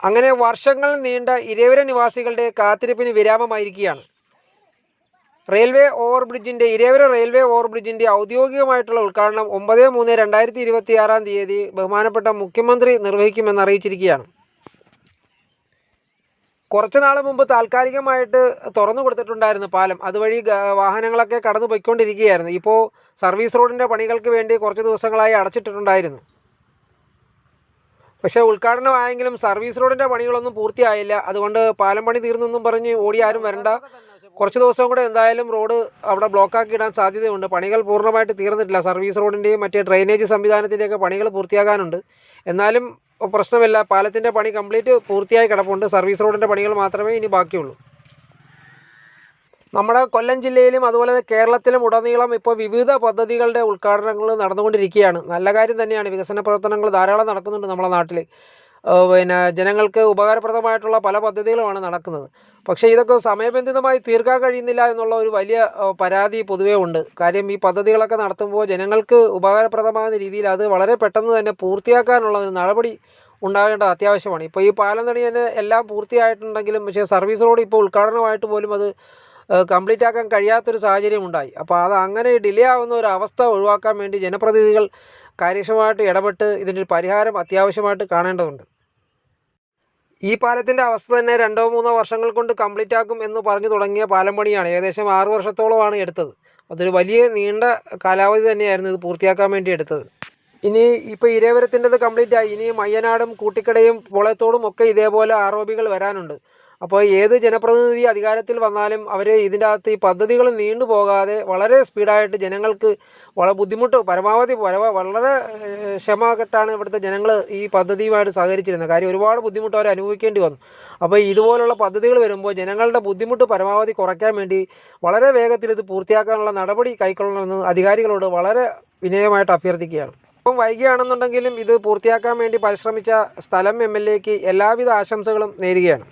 അങ്ങനെ വർഷങ്ങൾ നീണ്ട ഇരവിര നിവാസികളുടെ കാത്തിരിപ്പിന് വിരാമമായിരിക്കുകയാണ്. ഇരവിര റെയിൽവേ ഓവർബ്രിഡ്ജിൻ്റെ ഔദ്യോഗികമായിട്ടുള്ള ഉദ്ഘാടനം 9/3/2026 ബഹുമാനപ്പെട്ട മുഖ്യമന്ത്രി നിർവഹിക്കുമെന്ന് അറിയിച്ചിരിക്കുകയാണ്. കുറച്ച് നാൾ മുമ്പ് താൽക്കാലികമായിട്ട് തുറന്നു കൊടുത്തിട്ടുണ്ടായിരുന്നു പാലം. അതുവഴി വാഹനങ്ങളൊക്കെ കടന്നു പോയിക്കൊണ്ടിരിക്കുകയായിരുന്നു. ഇപ്പോൾ സർവീസ് റോഡിൻ്റെ പണികൾക്ക് വേണ്ടി കുറച്ച് ദിവസങ്ങളായി അടച്ചിട്ടിട്ടുണ്ടായിരുന്നു. പക്ഷേ ഉദ്ഘാടനമായെങ്കിലും സർവീസ് റോഡിൻ്റെ പണികളൊന്നും പൂർത്തിയായില്ല. അതുകൊണ്ട് പാലം പണി തീർന്നെന്നും പറഞ്ഞ് ഓടി ആരും വരണ്ട, കുറച്ച് ദിവസം കൂടെ എന്തായാലും റോഡ് അവിടെ ബ്ലോക്കാക്കി ഇടാൻ സാധ്യതയുണ്ട്. പണികൾ പൂർണ്ണമായിട്ട് തീർന്നിട്ടില്ല. സർവീസ് റോഡിൻ്റെയും മറ്റേ ഡ്രെയിനേജ് സംവിധാനത്തിൻ്റെയൊക്കെ പണികൾ പൂർത്തിയാകാനുണ്ട്. എന്നാലും പ്രശ്നമില്ല, പാലത്തിൻ്റെ പണി കംപ്ലീറ്റ് പൂർത്തിയായി കിടപ്പുണ്ട്. സർവീസ് റോഡിൻ്റെ പണികൾ മാത്രമേ ഇനി ബാക്കിയുള്ളൂ. നമ്മുടെ കൊല്ലം ജില്ലയിലും അതുപോലെ കേരളത്തിലും ഉടനീളം ഇപ്പോൾ വിവിധ പദ്ധതികളുടെ ഉദ്ഘാടനങ്ങൾ നടന്നുകൊണ്ടിരിക്കുകയാണ്. നല്ല കാര്യം തന്നെയാണ്. വികസന പ്രവർത്തനങ്ങൾ ധാരാളം നടക്കുന്നുണ്ട് നമ്മുടെ നാട്ടിൽ. ജനങ്ങൾക്ക് ഉപകാരപ്രദമായിട്ടുള്ള പല പദ്ധതികളുമാണ് നടക്കുന്നത്. പക്ഷേ ഇതൊക്കെ സമയബന്ധിതമായി തീർക്കാൻ കഴിയുന്നില്ല എന്നുള്ള ഒരു വലിയ പരാതി പൊതുവേ ഉണ്ട്. കാര്യം ഈ പദ്ധതികളൊക്കെ നടത്തുമ്പോൾ ജനങ്ങൾക്ക് ഉപകാരപ്രദമാകുന്ന രീതിയിൽ അത് വളരെ പെട്ടെന്ന് തന്നെ പൂർത്തിയാക്കാനുള്ള ഒരു നടപടി ഉണ്ടാകേണ്ടത് അത്യാവശ്യമാണ്. ഇപ്പോൾ ഈ പാലം പണി തന്നെ എല്ലാം പൂർത്തിയായിട്ടുണ്ടെങ്കിലും പക്ഷേ സർവീസ് റോഡ് ഇപ്പോൾ ഉദ്ഘാടനമായിട്ട് പോലും അത് കംപ്ലീറ്റ് ആക്കാൻ കഴിയാത്തൊരു സാഹചര്യം ഉണ്ടായി. അപ്പോൾ അത് അങ്ങനെ ഡിലേ ആവുന്ന ഒരു അവസ്ഥ ഒഴിവാക്കാൻ വേണ്ടി ജനപ്രതിനിധികൾ കാര്യക്ഷമമായിട്ട് ഇടപെട്ട് ഇതിനൊരു പരിഹാരം അത്യാവശ്യമായിട്ട് കാണേണ്ടതുണ്ട്. ഈ പാലത്തിൻ്റെ അവസ്ഥ തന്നെ 2-3 വർഷങ്ങൾ കൊണ്ട് കംപ്ലീറ്റ് ആക്കും എന്ന് പറഞ്ഞു തുടങ്ങിയ പാലം പണിയാണ്. ഏകദേശം 6 വർഷത്തോളമാണ് എടുത്തത്. അതൊരു വലിയ നീണ്ട കാലാവധി തന്നെയായിരുന്നു ഇത് പൂർത്തിയാക്കാൻ വേണ്ടി എടുത്തത്. ഇനി ഇപ്പോൾ ഇരവിരത്തിൻ്റെത് കംപ്ലീറ്റ് ആയി. ഇനി മയ്യനാടും കൂട്ടിക്കടയും പോളയത്തോടും ഒക്കെ ഇതേപോലെ ROBകൾ വരാനുണ്ട്. അപ്പോൾ ഏത് ജനപ്രതിനിധി അധികാരത്തിൽ വന്നാലും അവർ ഇതിൻ്റെ അകത്ത് ഈ പദ്ധതികൾ നീണ്ടു പോകാതെ വളരെ സ്പീഡായിട്ട് ജനങ്ങൾക്ക് പരമാവധി വളരെ ക്ഷമകെട്ടാണ് ഇവിടുത്തെ ജനങ്ങൾ ഈ പദ്ധതിയുമായിട്ട് സഹകരിച്ചിരുന്നത്. കാര്യം ഒരുപാട് ബുദ്ധിമുട്ട് അവർ അനുഭവിക്കേണ്ടി വന്നു. അപ്പോൾ ഇതുപോലുള്ള പദ്ധതികൾ വരുമ്പോൾ ജനങ്ങളുടെ ബുദ്ധിമുട്ട് പരമാവധി കുറയ്ക്കാൻ വേണ്ടി വളരെ വേഗത്തിൽ ഇത് പൂർത്തിയാക്കാനുള്ള നടപടി കൈക്കൊള്ളണമെന്ന് അധികാരികളോട് വളരെ വിനയമായിട്ട് അഭ്യർത്ഥിക്കുകയാണ്. ഇപ്പം വൈകിയാണെന്നുണ്ടെങ്കിലും ഇത് പൂർത്തിയാക്കാൻ വേണ്ടി പരിശ്രമിച്ച സ്ഥലം MLAക്ക് എല്ലാവിധ ആശംസകളും നേരുകയാണ്.